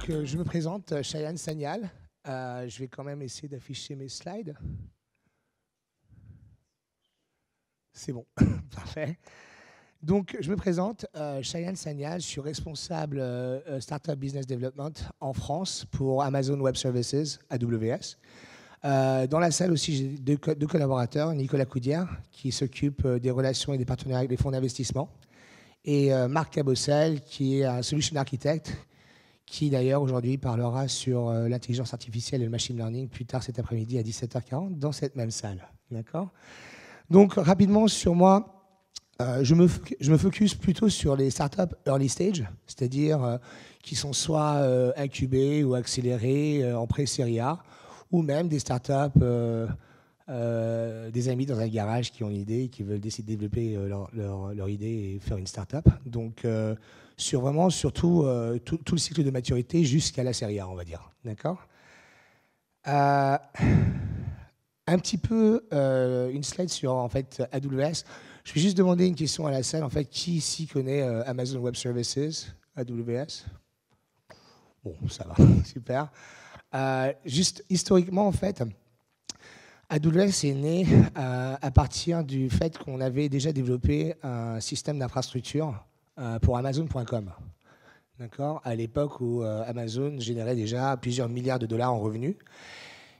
Je me présente, Cheyenne Sagnal. Je vais quand même essayer d'afficher mes slides. C'est bon, parfait. Donc, je me présente, Cheyenne Sagnal. Je suis responsable Startup Business Development en France pour Amazon Web Services, AWS. Dans la salle aussi, j'ai deux collaborateurs, Nicolas Coudière, qui s'occupe des relations et des partenariats avec les fonds d'investissement, et Marc Cabossel, qui est un solution architect, qui d'ailleurs aujourd'hui parlera sur l'intelligence artificielle et le machine learning plus tard cet après-midi à 17h40 dans cette même salle. D'accord ? Donc rapidement sur moi, je me focus plutôt sur les startups early stage, c'est-à-dire qui sont soit incubées ou accélérées en pré-série A, ou même des startups, des amis dans un garage qui ont une idée et qui veulent décider de développer leur idée et faire une startup. Donc sur vraiment surtout tout le cycle de maturité jusqu'à la série A, on va dire. D'accord ? Un petit peu une slide sur en fait AWS. Je vais juste demander une question à la salle. En fait, qui ici connaît Amazon Web Services, AWS ? Bon, ça va, super. Juste historiquement, en fait, AWS est né à partir du fait qu'on avait déjà développé un système d'infrastructure pour Amazon.com. D'accord ? À l'époque où Amazon générait déjà plusieurs milliards de dollars en revenus.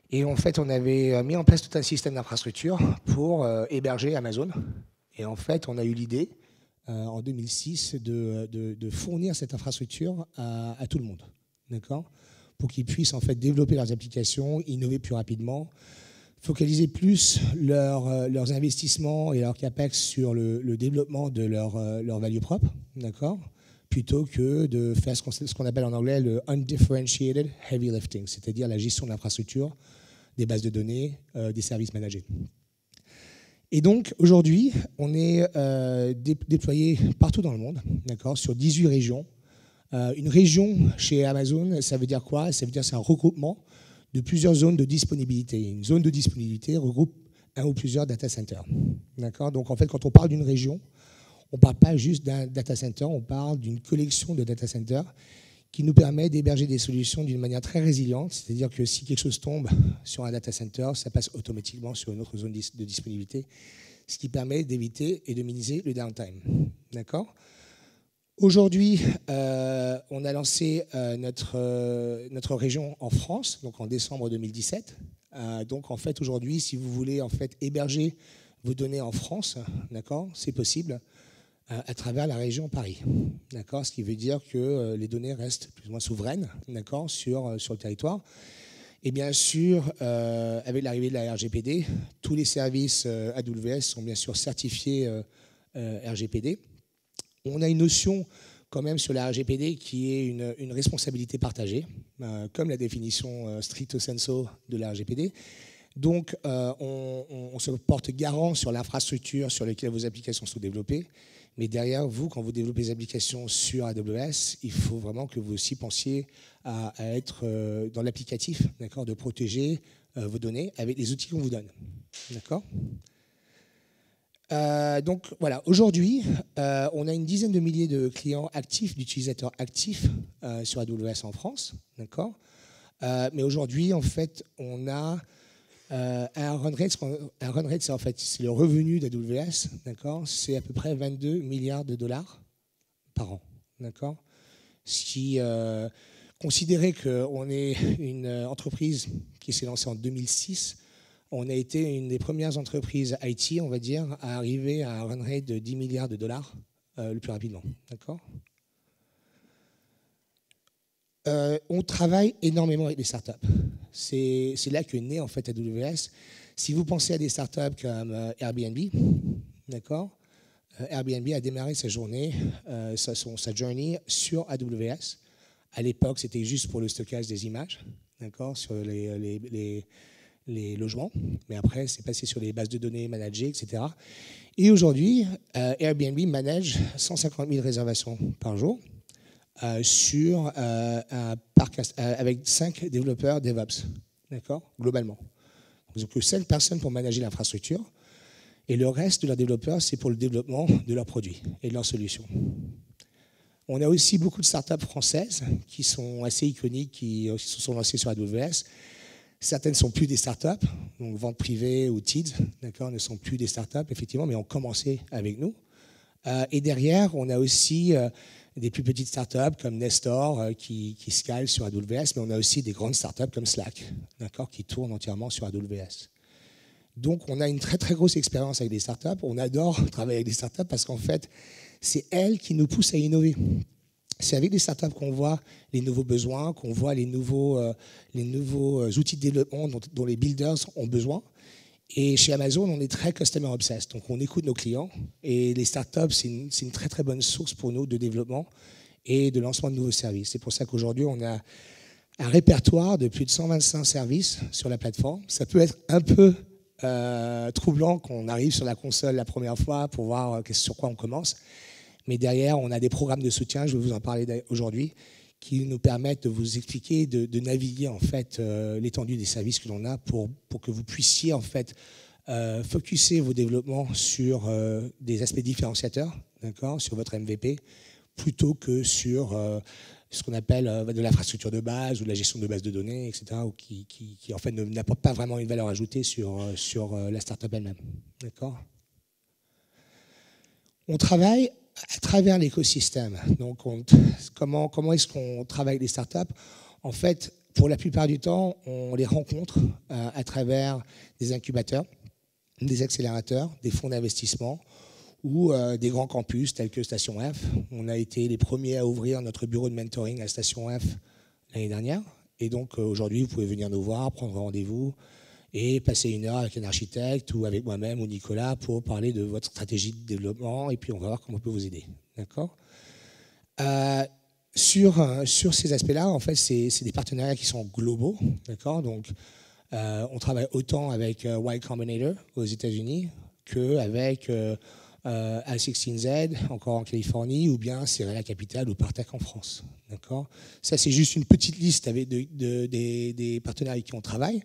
Et en fait, on avait mis en place tout un système d'infrastructure pour héberger Amazon. Et en fait, on a eu l'idée, en 2006, de fournir cette infrastructure à tout le monde. D'accord ? Pour qu'ils puissent en fait développer leurs applications, innover plus rapidement, focaliser plus leurs investissements et leurs capex sur le développement de leur value propre, d'accord, plutôt que de faire ce qu'on appelle en anglais le undifferentiated heavy lifting, c'est-à-dire la gestion de l'infrastructure, des bases de données, des services managés. Et donc aujourd'hui, on est déployé partout dans le monde, d'accord, sur 18 régions. Une région chez Amazon, ça veut dire quoi ? Ça veut dire que c'est un regroupement de plusieurs zones de disponibilité. Une zone de disponibilité regroupe un ou plusieurs data centers. D'accord ? Donc en fait, quand on parle d'une région, on ne parle pas juste d'un data center, on parle d'une collection de data centers qui nous permet d'héberger des solutions d'une manière très résiliente. C'est-à-dire que si quelque chose tombe sur un data center, ça passe automatiquement sur une autre zone de disponibilité, ce qui permet d'éviter et de minimiser le downtime. D'accord ? Aujourd'hui, on a lancé notre région en France, donc en décembre 2017. Donc en fait, aujourd'hui, si vous voulez en fait héberger vos données en France, d'accord, c'est possible à travers la région Paris, d'accord. Ce qui veut dire que les données restent plus ou moins souveraines, d'accord, sur le territoire. Et bien sûr, avec l'arrivée de la RGPD, tous les services AWS sont bien sûr certifiés RGPD. On a une notion quand même sur la RGPD qui est une responsabilité partagée, comme la définition stricto sensu de la RGPD. Donc, on se porte garant sur l'infrastructure sur laquelle vos applications sont développées. Mais derrière vous, quand vous développez des applications sur AWS, il faut vraiment que vous aussi pensiez à être dans l'applicatif, d'accord, de protéger vos données avec les outils qu'on vous donne. D'accord ? Donc voilà, aujourd'hui, on a une dizaine de milliers de clients actifs, d'utilisateurs actifs sur AWS en France, d'accord. Mais aujourd'hui, en fait, on a un run rate. Un run rate, c'est en fait c'est le revenu d'AWS, d'accord. C'est à peu près 22 milliards de dollars par an, d'accord. Ce qui considérait qu'on est une entreprise qui s'est lancée en 2006. On a été une des premières entreprises IT, on va dire, à arriver à un run rate de 10 milliards de dollars le plus rapidement. D'accord ? On travaille énormément avec les startups. C'est là que naît en fait AWS. Si vous pensez à des startups comme Airbnb, d'accord ? Airbnb a démarré sa journée, sa journey sur AWS. À l'époque, c'était juste pour le stockage des images, d'accord, sur les logements, mais après, c'est passé sur les bases de données managées, etc. Et aujourd'hui, Airbnb manage 150 000 réservations par jour sur un parc avec 5 développeurs DevOps, d'accord, globalement. Donc, 5 personnes pour manager l'infrastructure, et le reste de leurs développeurs, c'est pour le développement de leurs produits et de leurs solutions. On a aussi beaucoup de startups françaises qui sont assez iconiques, qui se sont lancées sur AWS. Certaines ne sont plus des startups, donc Vente Privée ou TIDS, d'accord, ne sont plus des startups, effectivement, mais ont commencé avec nous. Et derrière, on a aussi des plus petites startups comme Nestor qui scalent sur AWS, mais on a aussi des grandes startups comme Slack, d'accord, qui tournent entièrement sur AWS. Donc, on a une très, très grosse expérience avec des startups. On adore travailler avec des startups parce qu'en fait, c'est elles qui nous poussent à innover. C'est avec des startups qu'on voit les nouveaux besoins, qu'on voit les nouveaux outils de développement dont les builders ont besoin. Et chez Amazon, on est très customer obsessed. Donc, on écoute nos clients. Et les startups, c'est une très, très bonne source pour nous de développement et de lancement de nouveaux services. C'est pour ça qu'aujourd'hui, on a un répertoire de plus de 125 services sur la plateforme. Ça peut être un peu troublant qu'on arrive sur la console la première fois pour voir sur quoi on commence. Mais derrière, on a des programmes de soutien, je vais vous en parler aujourd'hui, qui nous permettent de vous expliquer, de naviguer en fait l'étendue des services que l'on a pour que vous puissiez en fait focuser vos développements sur des aspects différenciateurs, d'accord, sur votre MVP, plutôt que sur ce qu'on appelle de l'infrastructure de base ou de la gestion de bases de données, etc., ou qui en fait n'apporte pas vraiment une valeur ajoutée sur la startup elle-même, d'accord. On travaille à travers l'écosystème. Donc, comment est-ce qu'on travaille avec les startups? En fait, pour la plupart du temps, on les rencontre à travers des incubateurs, des accélérateurs, des fonds d'investissement ou des grands campus tels que Station F. On a été les premiers à ouvrir notre bureau de mentoring à Station F l'année dernière. Et donc, aujourd'hui, vous pouvez venir nous voir, prendre rendez-vous et passer une heure avec un architecte ou avec moi-même ou Nicolas pour parler de votre stratégie de développement et puis on va voir comment on peut vous aider. D'accord ? Sur ces aspects-là, en fait, c'est des partenariats qui sont globaux. D'accord ? Donc, on travaille autant avec Y Combinator aux États-Unis qu'avec A16Z, encore en Californie, ou bien Cirela Capital ou Partech en France. D'accord ? Ça, c'est juste une petite liste avec des partenaires avec qui on travaille.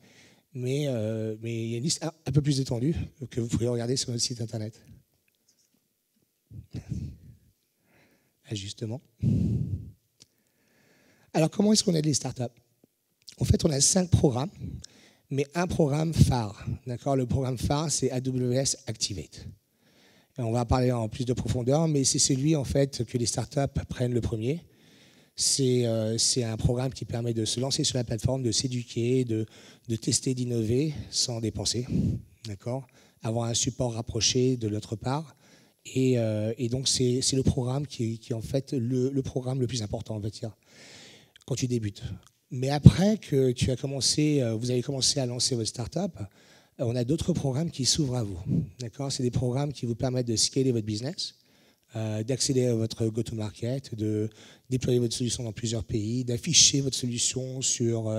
Mais il y a une liste un peu plus étendue que vous pourrez regarder sur notre site internet. Ajustement. Alors, comment est-ce qu'on aide les startups? En fait, on a 5 programmes, mais un programme phare. D'accord? Le programme phare, c'est AWS Activate. Et on va parler en plus de profondeur, mais c'est celui en fait que les startups prennent le premier. C'est un programme qui permet de se lancer sur la plateforme, de s'éduquer, de tester, d'innover sans dépenser, d'accord, avoir un support rapproché de l'autre part. Et donc, c'est le programme qui est en fait le programme le plus important, on va dire, quand tu débutes. Mais après que vous avez commencé à lancer votre start-up, on a d'autres programmes qui s'ouvrent à vous. D'accord ? C'est des programmes qui vous permettent de scaler votre business, d'accélérer votre go-to-market, de déployer votre solution dans plusieurs pays, d'afficher votre solution sur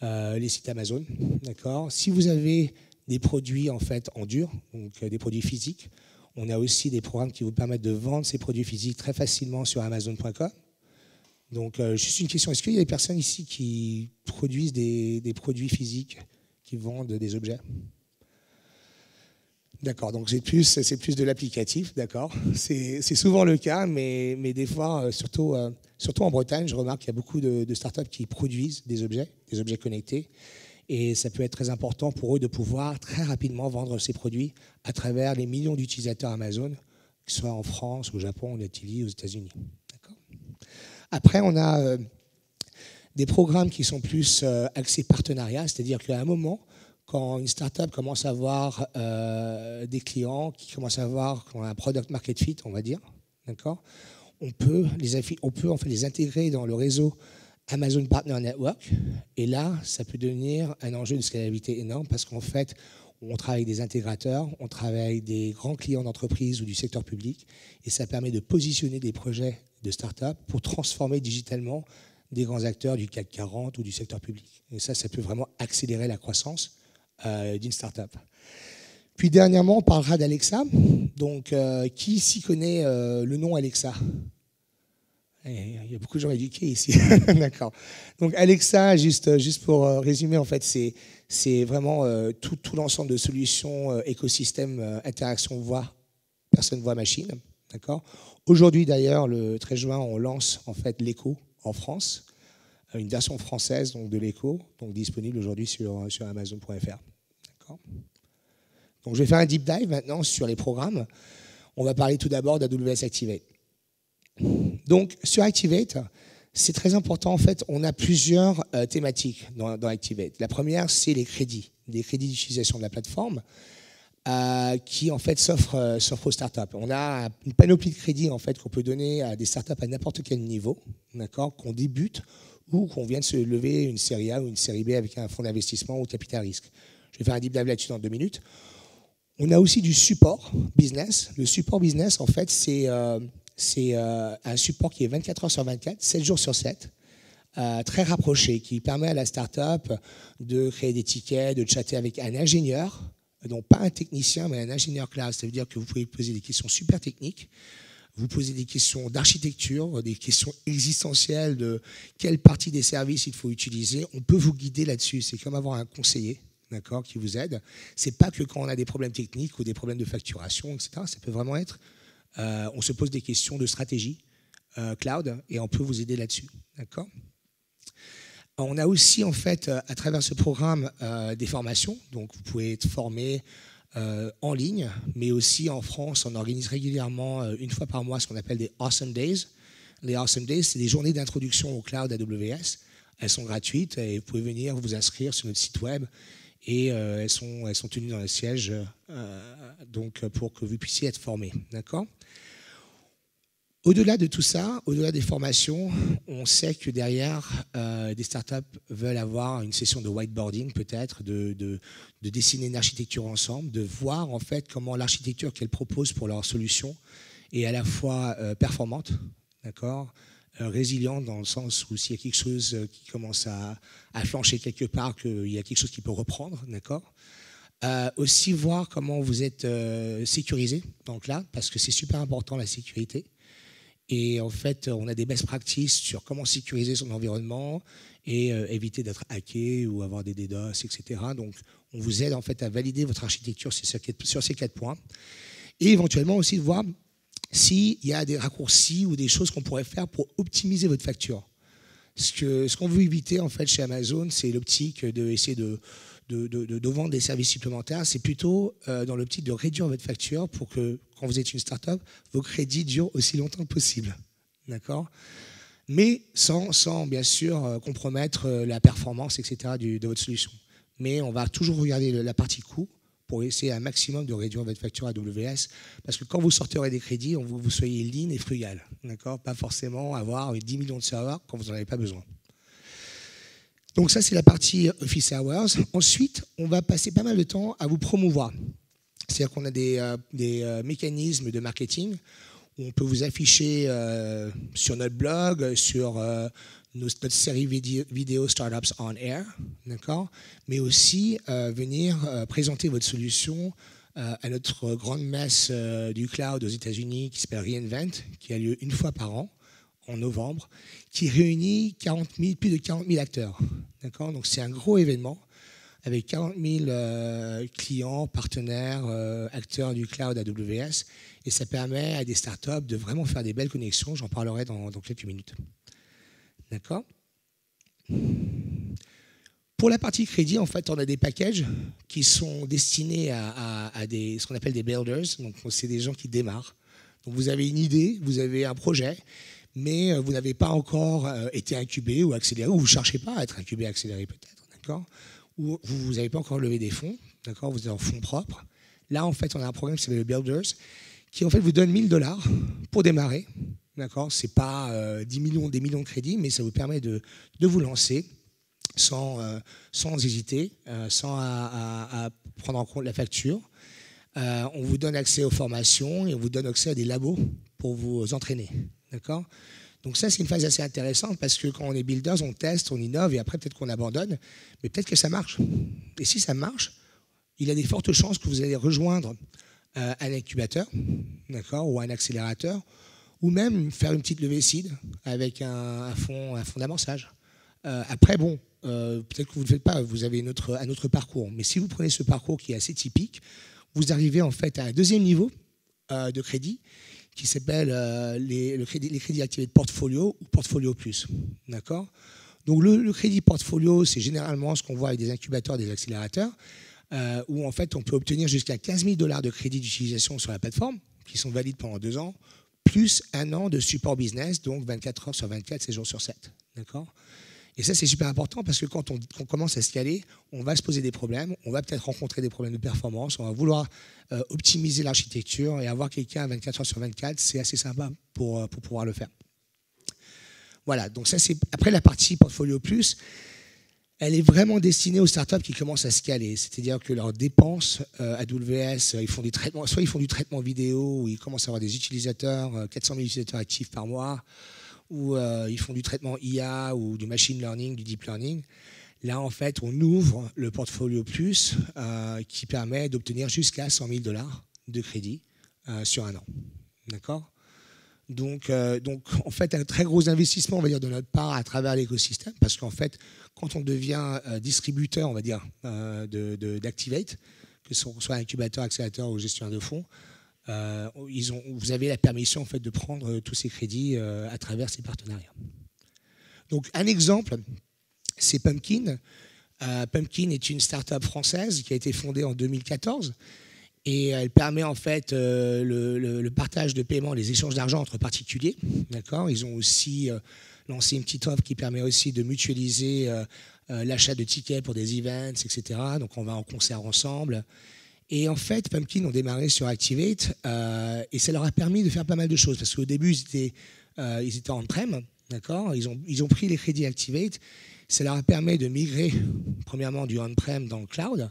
les sites Amazon. D'accord ? Si vous avez des produits en fait en dur, donc des produits physiques, on a aussi des programmes qui vous permettent de vendre ces produits physiques très facilement sur Amazon.com. Donc, juste une question, est-ce qu'il y a des personnes ici qui produisent des produits physiques, qui vendent des objets ? D'accord, donc c'est plus de l'applicatif, d'accord. C'est souvent le cas, mais des fois, surtout en Bretagne, je remarque qu'il y a beaucoup de startups qui produisent des objets connectés. Et ça peut être très important pour eux de pouvoir très rapidement vendre ces produits à travers les millions d'utilisateurs Amazon, que ce soit en France, au Japon, en Italie, aux États-Unis. D'accord. Après, on a des programmes qui sont plus axés partenariat, c'est-à-dire qu'à un moment, quand une startup commence à avoir des clients, qui commence à avoir un product market fit, on va dire, d'accord, on peut en fait les intégrer dans le réseau Amazon Partner Network. Et là, ça peut devenir un enjeu de scalabilité énorme parce qu'en fait, on travaille avec des intégrateurs, on travaille avec des grands clients d'entreprise ou du secteur public, et ça permet de positionner des projets de start-up pour transformer digitalement des grands acteurs du CAC 40 ou du secteur public. Et ça peut vraiment accélérer la croissance d'une start-up. Puis dernièrement, on parlera d'Alexa. Donc, qui s'y connaît le nom Alexa ? Il y a beaucoup de gens éduqués ici. D'accord. Donc Alexa, juste pour résumer, en fait, c'est vraiment tout l'ensemble de solutions, écosystème, interaction voix, personne voix machine. D'accord. Aujourd'hui, d'ailleurs, le 13 juin, on lance en fait l'Echo en France, une version française donc, de l'Echo, donc disponible aujourd'hui sur Amazon.fr. D'accord. Donc, je vais faire un deep dive maintenant sur les programmes. On va parler tout d'abord d'AWS Activate. Donc, sur Activate, c'est très important. En fait, on a plusieurs thématiques dans Activate. La première, c'est les crédits d'utilisation de la plateforme qui, en fait, s'offrent aux startups. On a une panoplie de crédits en fait, qu'on peut donner à des startups à n'importe quel niveau, d'accord, qu'on débute ou qu'on vient de se lever une série A ou une série B avec un fonds d'investissement ou capital risque. Je vais faire un deep dive là-dessus dans 2 minutes. On a aussi du support business. Le support business, en fait, c'est un support qui est 24 heures sur 24, 7 jours sur 7, très rapproché, qui permet à la startup de créer des tickets, de chatter avec un ingénieur, donc pas un technicien, mais un ingénieur cloud. Ça veut dire que vous pouvez poser des questions super techniques, vous posez des questions d'architecture, des questions existentielles de quelle partie des services il faut utiliser. On peut vous guider là-dessus. C'est comme avoir un conseiller, d'accord, qui vous aide. C'est pas que quand on a des problèmes techniques ou des problèmes de facturation, etc. Ça peut vraiment être, on se pose des questions de stratégie cloud et on peut vous aider là-dessus, d'accord. On a aussi en fait à travers ce programme des formations. Donc vous pouvez être formé en ligne, mais aussi en France, on organise régulièrement une fois par mois ce qu'on appelle des Awesome Days. Les Awesome Days, c'est des journées d'introduction au cloud AWS. Elles sont gratuites et vous pouvez venir vous inscrire sur notre site web. Et elles sont tenues dans le siège donc pour que vous puissiez être formé. D'accord ? Au-delà de tout ça, au-delà des formations, on sait que derrière, des startups veulent avoir une session de whiteboarding peut-être, de dessiner une architecture ensemble, de voir en fait comment l'architecture qu'elles proposent pour leur solution est à la fois performante, d'accord, résiliente dans le sens où s'il y a quelque chose qui commence à flancher quelque part, qu'il y a quelque chose qui peut reprendre, d'accord. Aussi voir comment vous êtes sécurisé dans le cloud, parce que c'est super important la sécurité. Et en fait, on a des best practices sur comment sécuriser son environnement et éviter d'être hacké ou avoir des DDoS, etc. Donc, on vous aide en fait à valider votre architecture sur ces 4 points. Et éventuellement aussi de voir s'il y a des raccourcis ou des choses qu'on pourrait faire pour optimiser votre facture. Ce qu'on veut éviter en fait chez Amazon, c'est l'optique d'essayer de vendre des services supplémentaires. C'est plutôt dans l'optique de réduire votre facture pour que, quand vous êtes une start-up, vos crédits durent aussi longtemps que possible. D'accord ? Mais sans bien sûr compromettre la performance, etc. de votre solution. Mais on va toujours regarder la partie coût pour essayer un maximum de réduire votre facture AWS. Parce que quand vous sortirez des crédits, vous soyez lean et frugal. D'accord ? Pas forcément avoir 10 millions de serveurs quand vous n'en avez pas besoin. Donc ça, c'est la partie Office Hours. Ensuite, on va passer pas mal de temps à vous promouvoir. C'est-à-dire qu'on a des mécanismes de marketing où on peut vous afficher sur notre blog, sur notre série vidéo Startups on Air, d'accord, mais aussi venir présenter votre solution à notre grande messe du cloud aux États-Unis qui s'appelle reInvent, qui a lieu une fois par an, en novembre, qui réunit plus de 40 000 acteurs. D'accord ? Donc c'est un gros événement avec 40 000 clients, partenaires, acteurs du cloud AWS, et ça permet à des startups de vraiment faire des belles connexions. J'en parlerai dans quelques minutes. D'accord ? Pour la partie crédit, en fait, on a des packages qui sont destinés à ce qu'on appelle des builders. Donc c'est des gens qui démarrent. Donc vous avez une idée, vous avez un projet, mais vous n'avez pas encore été incubé ou accéléré, ou vous ne cherchez pas à être incubé, accéléré peut-être, d'accord, ou vous n'avez pas encore levé des fonds, d'accord, vous êtes en fonds propres. Là, en fait, on a un programme qui s'appelle le Builders, qui en fait vous donne $1000 pour démarrer, d'accord. C'est pas 10 millions, des millions de crédits, mais ça vous permet de vous lancer sans hésiter, sans à prendre en compte la facture. On vous donne accès aux formations et on vous donne accès à des labos pour vous entraîner. D'accord ? Donc ça, c'est une phase assez intéressante parce que quand on est builders, on teste, on innove et après peut-être qu'on abandonne, mais peut-être que ça marche. Et si ça marche, il y a des fortes chances que vous allez rejoindre un incubateur, d'accord, ou un accélérateur, ou même faire une petite levée seed avec un fonds d'amorçage. Après, bon, peut-être que vous ne le faites pas, vous avez un autre parcours. Mais si vous prenez ce parcours qui est assez typique, vous arrivez en fait à un deuxième niveau de crédit qui s'appelle les crédits activés de portfolio ou portfolio plus. D'accord ? Donc le crédit portfolio, c'est généralement ce qu'on voit avec des incubateurs, des accélérateurs, où en fait on peut obtenir jusqu'à 15 000 $ de crédits d'utilisation sur la plateforme, qui sont valides pendant 2 ans, plus 1 an de support business, donc 24 heures sur 24, 7 jours sur 7. D'accord ? Et ça, c'est super important parce que quand on commence à scaler, on va se poser des problèmes, on va peut-être rencontrer des problèmes de performance, on va vouloir optimiser l'architecture et avoir quelqu'un à 24 heures sur 24, c'est assez sympa pour pouvoir le faire. Voilà, donc ça, c'est après la partie Portfolio Plus. Elle est vraiment destinée aux startups qui commencent à scaler, c'est-à-dire que leurs dépenses AWS, ils font des traitements, soit ils font du traitement vidéo, où ils commencent à avoir des utilisateurs, 400 000 utilisateurs actifs par mois, ou ils font du traitement IA ou du machine learning, du deep learning. Là, en fait, on ouvre le Portfolio Plus qui permet d'obtenir jusqu'à 100 000 $ de crédit sur 1 an. D'accord ? Donc, en fait, un très gros investissement, on va dire, de notre part à travers l'écosystème, parce qu'en fait, quand on devient distributeur, on va dire, d'Activate, que ce soit incubateur, accélérateur ou gestionnaire de fonds, vous avez la permission en fait, de prendre tous ces crédits à travers ces partenariats. Donc, un exemple, c'est Pumpkin. Pumpkin est une start-up française qui a été fondée en 2014. Et elle permet en fait le partage de paiement, les échanges d'argent entre particuliers. D'accord ? Ils ont aussi lancé une petite offre qui permet aussi de mutualiser l'achat de tickets pour des events, etc. Donc on va en concert ensemble. Et en fait, Pumpkin ont démarré sur Activate et ça leur a permis de faire pas mal de choses. Parce qu'au début, ils étaient on-prem. D'accord ? Ils ont pris les crédits Activate. Ça leur a permis de migrer, premièrement, du on-prem dans le cloud.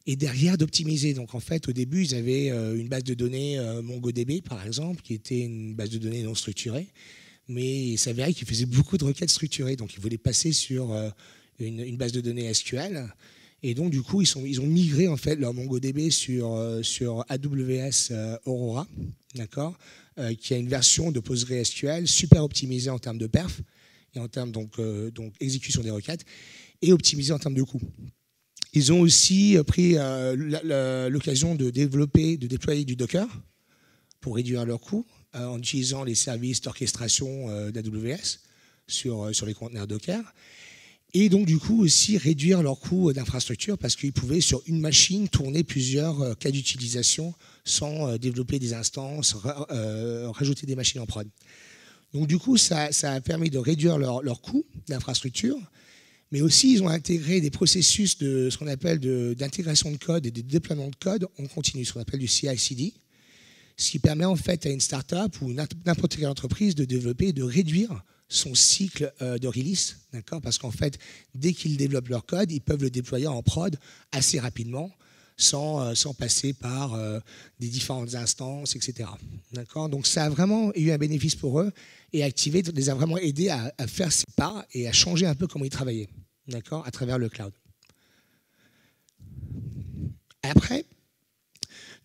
Et derrière, d'optimiser. Donc, en fait, au début, ils avaient une base de données MongoDB, par exemple, qui était une base de données non structurée. Mais il s'avérait qu'ils faisaient beaucoup de requêtes structurées. Donc, ils voulaient passer sur une base de données SQL. Et donc, du coup, ils ont migré, en fait, leur MongoDB sur AWS Aurora, d'accord, qui a une version de PostgreSQL super optimisée en termes de perf et en termes donc exécution des requêtes et optimisée en termes de coût. Ils ont aussi pris l'occasion de déployer du Docker pour réduire leurs coûts en utilisant les services d'orchestration d'AWS sur les conteneurs Docker. Et donc, du coup, aussi réduire leurs coûts d'infrastructure parce qu'ils pouvaient, sur une machine, tourner plusieurs cas d'utilisation sans développer des instances, rajouter des machines en prod. Donc, du coup, ça a permis de réduire leurs coûts d'infrastructure. Mais aussi, ils ont intégré des processus de ce qu'on appelle d'intégration de code et de déploiement de code en continu, ce qu'on appelle du CI/CD, ce qui permet en fait à une start-up ou n'importe quelle entreprise de développer et de réduire son cycle de release, d'accord ? Parce qu'en fait, dès qu'ils développent leur code, ils peuvent le déployer en prod assez rapidement, sans passer par des différentes instances, etc. D'accord ? Donc ça a vraiment eu un bénéfice pour eux et Activate les a vraiment aidés à faire ces pas et à changer un peu comment ils travaillaient, d'accord, à travers le cloud. Après,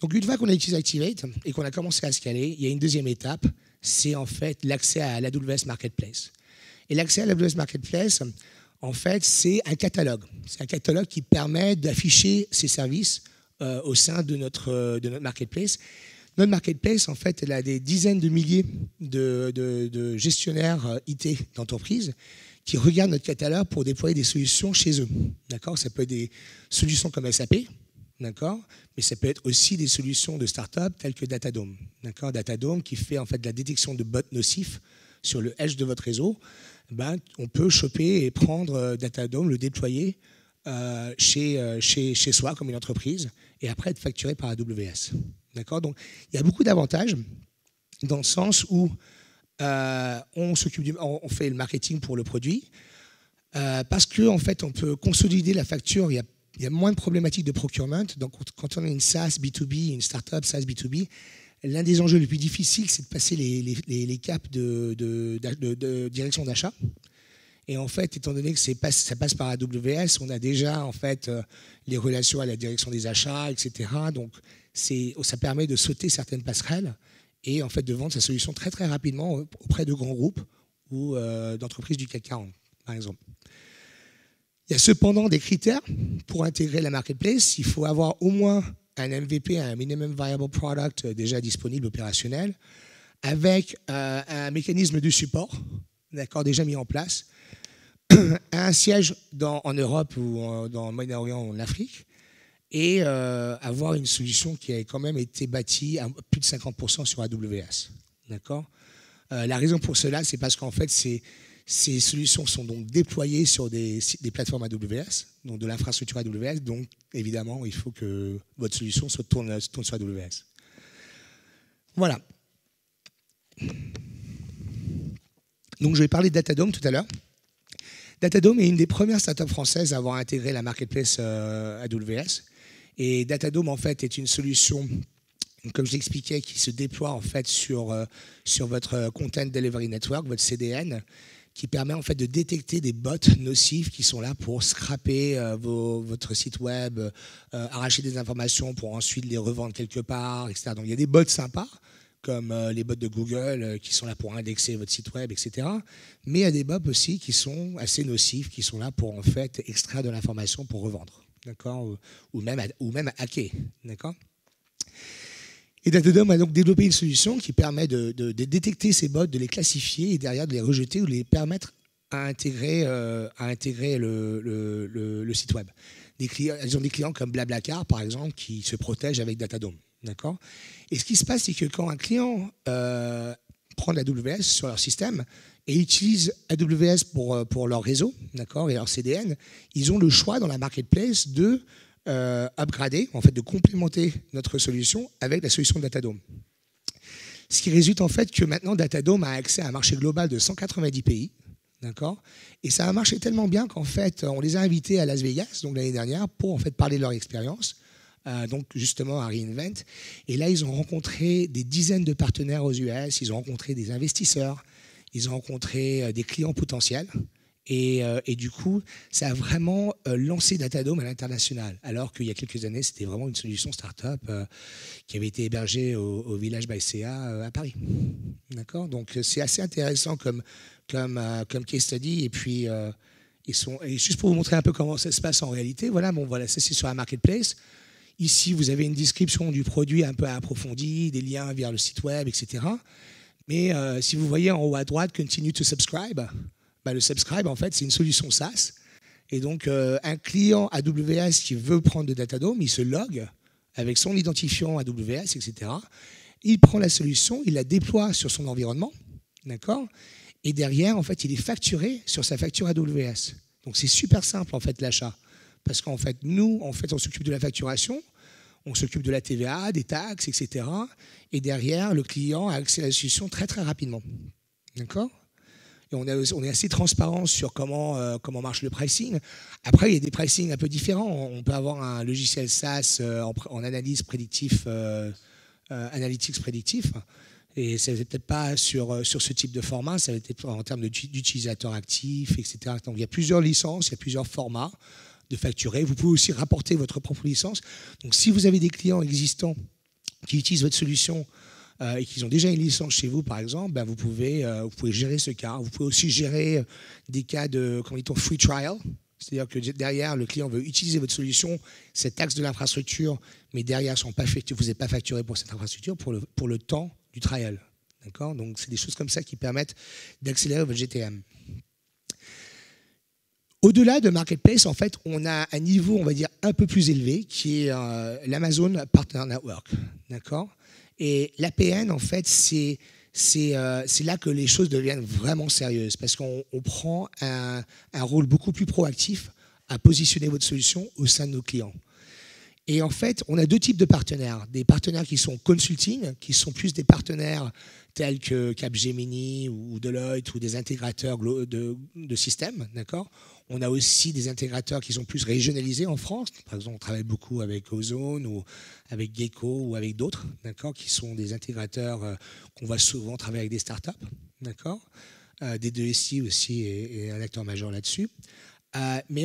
donc une fois qu'on a utilisé Activate et qu'on a commencé à scaler, il y a une deuxième étape, c'est en fait l'accès à l'AWS Marketplace. Et l'accès à l'AWS Marketplace, en fait, c'est un catalogue. C'est un catalogue qui permet d'afficher ces services au sein de notre marketplace. Notre marketplace, en fait, elle a des dizaines de milliers de gestionnaires IT d'entreprises qui regardent notre catalogue pour déployer des solutions chez eux. D'accord ? Ça peut être des solutions comme SAP, d'accord ? Mais ça peut être aussi des solutions de start-up telles que Datadome. D'accord ? Datadome qui fait en fait de la détection de bots nocifs sur le edge de votre réseau. Ben, on peut choper et prendre Datadome, le déployer chez soi comme une entreprise et après être facturé par AWS. D'accord ? Donc, il y a beaucoup d'avantages dans le sens où on fait le marketing pour le produit parce qu'en fait, on peut consolider la facture. Il y a moins de problématiques de procurement. Donc, quand on a une SaaS B2B, une startup SaaS B2B, l'un des enjeux les plus difficiles, c'est de passer les caps de direction d'achat. Et en fait, étant donné que ça passe par AWS, on a déjà en fait les relations à la direction des achats, etc. Donc, ça permet de sauter certaines passerelles et en fait de vendre sa solution très très rapidement auprès de grands groupes ou d'entreprises du CAC 40, par exemple. Il y a cependant des critères pour intégrer la marketplace. Il faut avoir au moins un MVP, un minimum viable product déjà disponible, opérationnel, avec un mécanisme de support, d'accord, déjà mis en place, un siège en Europe ou dans le Moyen-Orient ou en Afrique, et avoir une solution qui a quand même été bâtie à plus de 50% sur AWS. D'accord. La raison pour cela, c'est parce qu'en fait, ces solutions sont donc déployées sur des plateformes AWS, donc de l'infrastructure AWS. Donc, évidemment, il faut que votre solution tourne sur AWS. Voilà. Donc, je vais parler de Datadome tout à l'heure. Datadome est une des premières startups françaises à avoir intégré la marketplace AWS. Et Datadome, en fait, est une solution, comme je l'expliquais, qui se déploie en fait sur votre Content Delivery Network, votre CDN, qui permet en fait de détecter des bots nocifs qui sont là pour scraper votre site web, arracher des informations pour ensuite les revendre quelque part, etc. Donc il y a des bots sympas, comme les bots de Google qui sont là pour indexer votre site web, etc. Mais il y a des bots aussi qui sont assez nocifs, qui sont là pour en fait extraire de l'information pour revendre, d'accord, ou même hacker, d'accord. Et Datadome a donc développé une solution qui permet de détecter ces bots, de les classifier et derrière de les rejeter ou de les permettre à intégrer le site web. Ils ont des clients comme Blablacar, par exemple, qui se protègent avec Datadome. D'accord. Et ce qui se passe, c'est que quand un client prend de l'AWS sur leur système et utilise AWS pour leur réseau, d'accord, et leur CDN, ils ont le choix dans la marketplace de upgrader, en fait, de complémenter notre solution avec la solution de Datadome. Ce qui résulte en fait que maintenant Datadome a accès à un marché global de 190 pays, d'accord. Et ça a marché tellement bien qu'en fait, on les a invités à Las Vegas, donc l'année dernière, pour en fait parler de leur expérience. Donc justement à reInvent. Et là, ils ont rencontré des dizaines de partenaires aux US, ils ont rencontré des investisseurs, ils ont rencontré des clients potentiels. Et du coup, ça a vraiment lancé Datadome à l'international. Alors qu'il y a quelques années, c'était vraiment une solution start-up qui avait été hébergée au Village by CA à Paris. D'accord. Donc c'est assez intéressant comme case study. Et puis, et juste pour vous montrer un peu comment ça se passe en réalité, voilà, ça c'est sur la marketplace. Ici, vous avez une description du produit un peu approfondie, des liens vers le site web, etc. Mais si vous voyez en haut à droite, Continue to subscribe, le subscribe, en fait, c'est une solution SaaS. Et donc, un client AWS qui veut prendre de Datadome, il se log avec son identifiant AWS, etc. Il prend la solution, il la déploie sur son environnement, d'accord. Et derrière, en fait, il est facturé sur sa facture AWS. Donc, c'est super simple, en fait, l'achat. Parce qu'en fait, nous, on s'occupe de la facturation, on s'occupe de la TVA, des taxes, etc. Et derrière, le client a accès à la solution très, très rapidement. D'accord ? Et on est assez transparent sur comment marche le pricing. Après, il y a des pricing un peu différents. On peut avoir un logiciel SaaS en analyse prédictif, analytics prédictif. Et ça ne va peut-être pas sur ce type de format, ça va être en termes d'utilisateurs actifs, etc. Donc, il y a plusieurs licences, il y a plusieurs formats de facturer. Vous pouvez aussi rapporter votre propre licence. Donc, si vous avez des clients existants qui utilisent votre solution et qui ont déjà une licence chez vous, par exemple, vous pouvez gérer ce cas. Vous pouvez aussi gérer des cas de, comment dit-on, free trial. C'est-à-dire que derrière, le client veut utiliser votre solution, cette taxe de l'infrastructure, mais derrière, vous n'êtes pas facturé pour cette infrastructure pour le temps du trial. D'accord ? Donc, c'est des choses comme ça qui permettent d'accélérer votre GTM. Au-delà de Marketplace, en fait, on a un niveau, on va dire, un peu plus élevé, qui est l'Amazon Partner Network. D'accord ? Et l'APN, en fait, c'est là que les choses deviennent vraiment sérieuses, parce qu'on prend un rôle beaucoup plus proactif à positionner votre solution au sein de nos clients. Et en fait, on a deux types de partenaires. Des partenaires qui sont consulting, qui sont plus des partenaires tels que Capgemini ou Deloitte ou des intégrateurs de systèmes, d'accord ? On a aussi des intégrateurs qui sont plus régionalisés en France. Par exemple, on travaille beaucoup avec Ozone ou avec Gecko ou avec d'autres, d'accord, qui sont des intégrateurs qu'on va souvent travailler avec des startups, d'accord. Des 2SI aussi est un acteur majeur là-dessus. Mais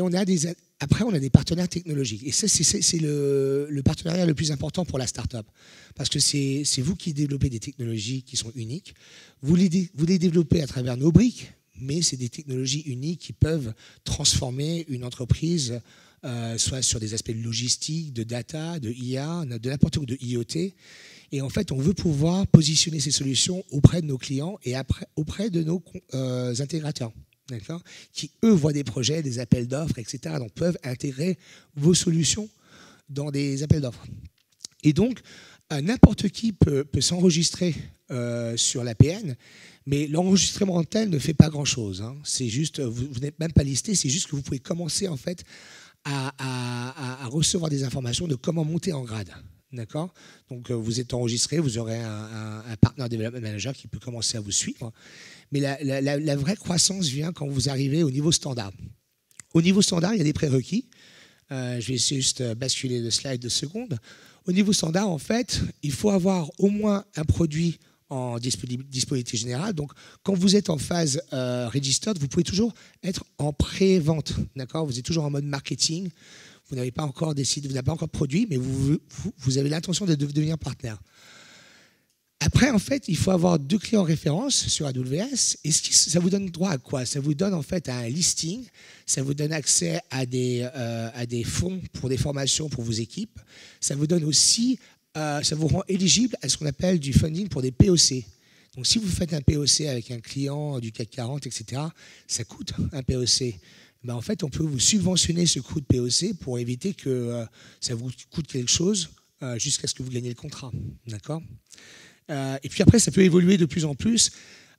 après, on a des partenaires technologiques. Et ça, c'est le partenariat le plus important pour la startup. Parce que c'est vous qui développez des technologies qui sont uniques. Vous les développez à travers nos briques, mais c'est des technologies uniques qui peuvent transformer une entreprise, soit sur des aspects logistiques, de data, de IA, de n'importe quoi, de IoT. Et en fait, on veut pouvoir positionner ces solutions auprès de nos clients et auprès de nos intégrateurs, d'accord, qui, eux, voient des projets, des appels d'offres, etc. Donc, peuvent intégrer vos solutions dans des appels d'offres. Et donc, n'importe qui peut s'enregistrer sur l'APN, mais l'enregistrement tel ne fait pas grand-chose. Hein. C'est juste, vous n'êtes même pas listé, c'est juste que vous pouvez commencer en fait à recevoir des informations de comment monter en grade. D'accord ? Donc, vous êtes enregistré, vous aurez un partner development manager qui peut commencer à vous suivre. Mais la vraie croissance vient quand vous arrivez au niveau standard. Au niveau standard, il y a des prérequis. Je vais essayer juste basculer le slide 2 secondes. Au niveau standard, en fait, il faut avoir au moins un produit en disponibilité générale. Donc, quand vous êtes en phase registered, vous pouvez toujours être en pré-vente. D'accord ? Vous êtes toujours en mode marketing. Vous n'avez pas encore décidé, vous n'avez pas encore de produit, mais vous avez l'intention de devenir partenaire. Après, en fait, il faut avoir 2 clients références sur AWS. Et ça vous donne droit à quoi? Ça vous donne en fait à un listing, ça vous donne accès à des fonds pour des formations pour vos équipes. Ça vous donne aussi, ça vous rend éligible à ce qu'on appelle du funding pour des POC. Donc, si vous faites un POC avec un client du CAC 40, etc., ça coûte un POC. Ben, en fait, on peut vous subventionner ce coût de POC pour éviter que ça vous coûte quelque chose jusqu'à ce que vous gagnez le contrat. D'accord ? Et puis après, ça peut évoluer de plus en plus.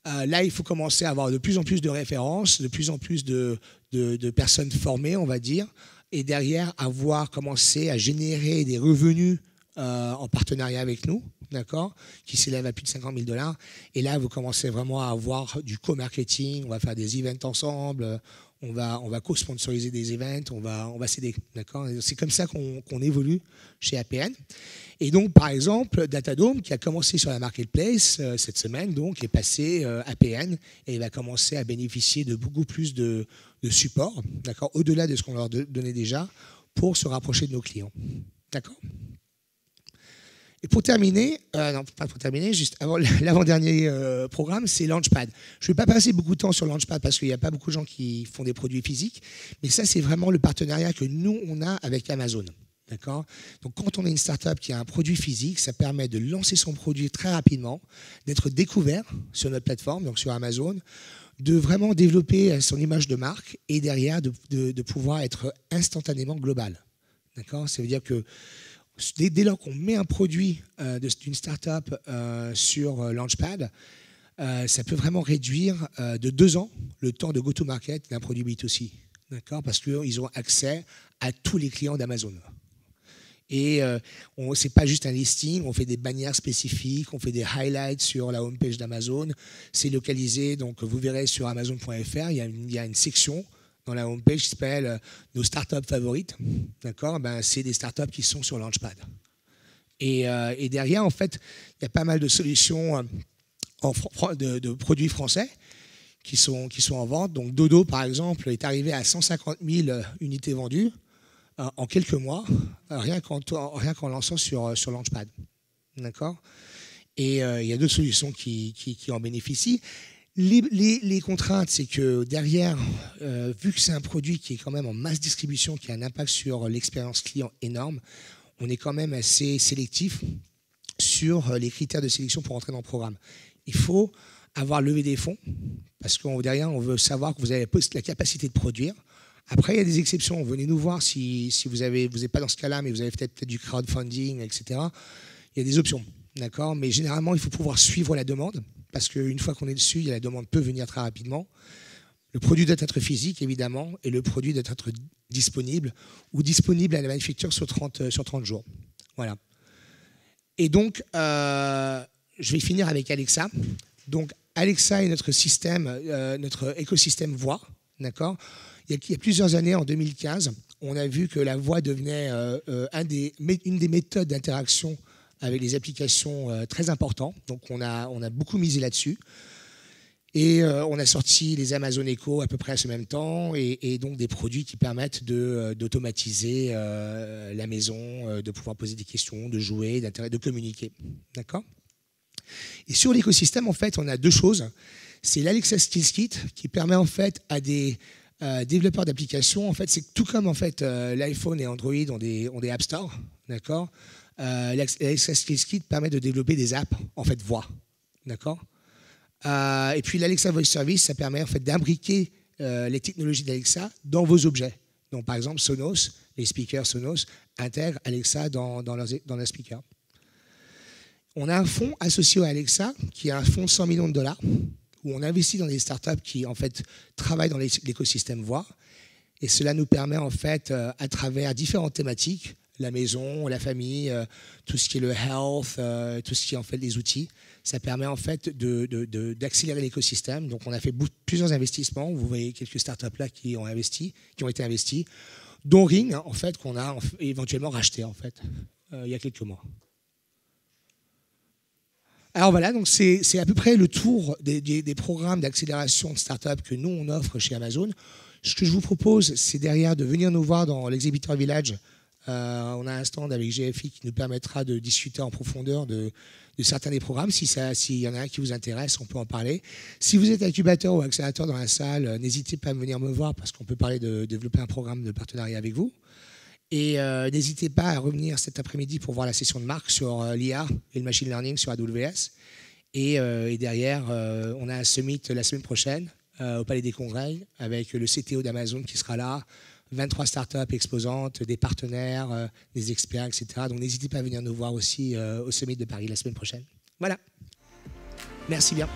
Là, il faut commencer à avoir de plus en plus de références, de plus en plus de personnes formées, on va dire, et derrière, avoir commencé à générer des revenus en partenariat avec nous, d'accord, qui s'élèvent à plus de 50 000 $. Et là, vous commencez vraiment à avoir du co-marketing, on va faire des events ensemble, on va co-sponsoriser des events, on va s'aider, d'accord. C'est comme ça qu'on évolue chez APN. Et donc, par exemple, Datadome, qui a commencé sur la marketplace cette semaine, donc, est passé APN et va commencer à bénéficier de beaucoup plus de support, d'accord, au-delà de ce qu'on leur donnait déjà, pour se rapprocher de nos clients, d'accord. Et pour terminer, non, pas pour terminer, juste avant l'avant-dernier programme, c'est Launchpad. Je ne vais pas passer beaucoup de temps sur Launchpad parce qu'il n'y a pas beaucoup de gens qui font des produits physiques, mais ça, c'est vraiment le partenariat que nous, on a avec Amazon. D'accord ? Donc, quand on est une startup qui a un produit physique, ça permet de lancer son produit très rapidement, d'être découvert sur notre plateforme, donc sur Amazon, de vraiment développer son image de marque et derrière de pouvoir être instantanément global. D'accord ? Ça veut dire que dès lors qu'on met un produit d'une startup sur Launchpad, ça peut vraiment réduire de 2 ans le temps de go-to-market d'un produit B2C. D'accord ? Parce qu'ils ont accès à tous les clients d'Amazon. Et ce n'est pas juste un listing, on fait des bannières spécifiques, on fait des highlights sur la homepage d'Amazon. C'est localisé, donc vous verrez sur Amazon.fr, il y a une section dans la homepage qui s'appelle nos startups favorites. D'accord ? Ben, c'est des startups qui sont sur Launchpad. Et derrière, en fait, il y a pas mal de solutions de produits français qui sont en vente. Donc Dodo, par exemple, est arrivé à 150 000 unités vendues en quelques mois, rien qu'en lançant sur Launchpad. D'accord ? Et il y a d'autres solutions qui en bénéficient. Les contraintes, c'est que derrière, vu que c'est un produit qui est quand même en masse distribution, qui a un impact sur l'expérience client énorme, on est quand même assez sélectif sur les critères de sélection pour entrer dans le programme. Il faut avoir levé des fonds, parce que derrière, on veut savoir que vous avez la capacité de produire. Après, il y a des exceptions. Venez nous voir si vous n'êtes pas dans ce cas-là, mais vous avez peut-être du crowdfunding, etc. Il y a des options, d'accord ? Mais généralement, il faut pouvoir suivre la demande, parce qu'une fois qu'on est dessus, la demande peut venir très rapidement. Le produit doit être physique, évidemment, et le produit doit être disponible, ou disponible à la manufacture sur 30 jours. Voilà. Et donc, je vais finir avec Alexa. Donc, Alexa est notre système, notre écosystème voix, d'accord ? Il y a plusieurs années, en 2015, on a vu que la voix devenait une des méthodes d'interaction avec les applications très importantes. Donc, on a beaucoup misé là-dessus. Et on a sorti les Amazon Echo à peu près à ce même temps, et donc des produits qui permettent d'automatiser la maison, de pouvoir poser des questions, de jouer, de communiquer. D'accord ? Et sur l'écosystème, en fait, on a 2 choses. C'est l'Alexa Skills Kit qui permet en fait à des développeurs d'applications, en fait, c'est tout comme en fait l'iPhone et Android ont des App Store, d'accord ? L'Alexa Skills Kit permet de développer des apps, en fait, voix. D'accord. Et puis l'Alexa Voice Service, ça permet en fait d'imbriquer les technologies d'Alexa dans vos objets. Donc par exemple, Sonos, les speakers Sonos intègrent Alexa dans leurs speakers. On a un fonds associé à Alexa qui est un fonds de 100 millions de dollars où on investit dans des startups qui en fait travaillent dans l'écosystème voix. Et cela nous permet en fait, à travers différentes thématiques, la maison, la famille, tout ce qui est le health, tout ce qui est en fait les outils. Ça permet en fait d'accélérer l'écosystème. Donc on a fait plusieurs investissements. Vous voyez quelques startups là qui ont été investis, dont Ring en fait qu'on a éventuellement racheté en fait il y a quelques mois. Alors voilà, donc c'est à peu près le tour des programmes d'accélération de startups que nous on offre chez Amazon. Ce que je vous propose, c'est derrière de venir nous voir dans l'Exhibitor Village. On a un stand avec GFI qui nous permettra de discuter en profondeur de certains des programmes. S'il y en a un qui vous intéresse, on peut en parler. Si vous êtes incubateur ou accélérateur dans la salle, n'hésitez pas à venir me voir parce qu'on peut parler de développer un programme de partenariat avec vous. Et n'hésitez pas à revenir cet après-midi pour voir la session de Marc sur l'IA et le machine learning sur AWS. Et derrière, on a un summit la semaine prochaine au Palais des Congrès avec le CTO d'Amazon qui sera là, 23 startups exposantes, des partenaires, des experts, etc. Donc n'hésitez pas à venir nous voir aussi au Summit de Paris la semaine prochaine. Voilà. Merci bien.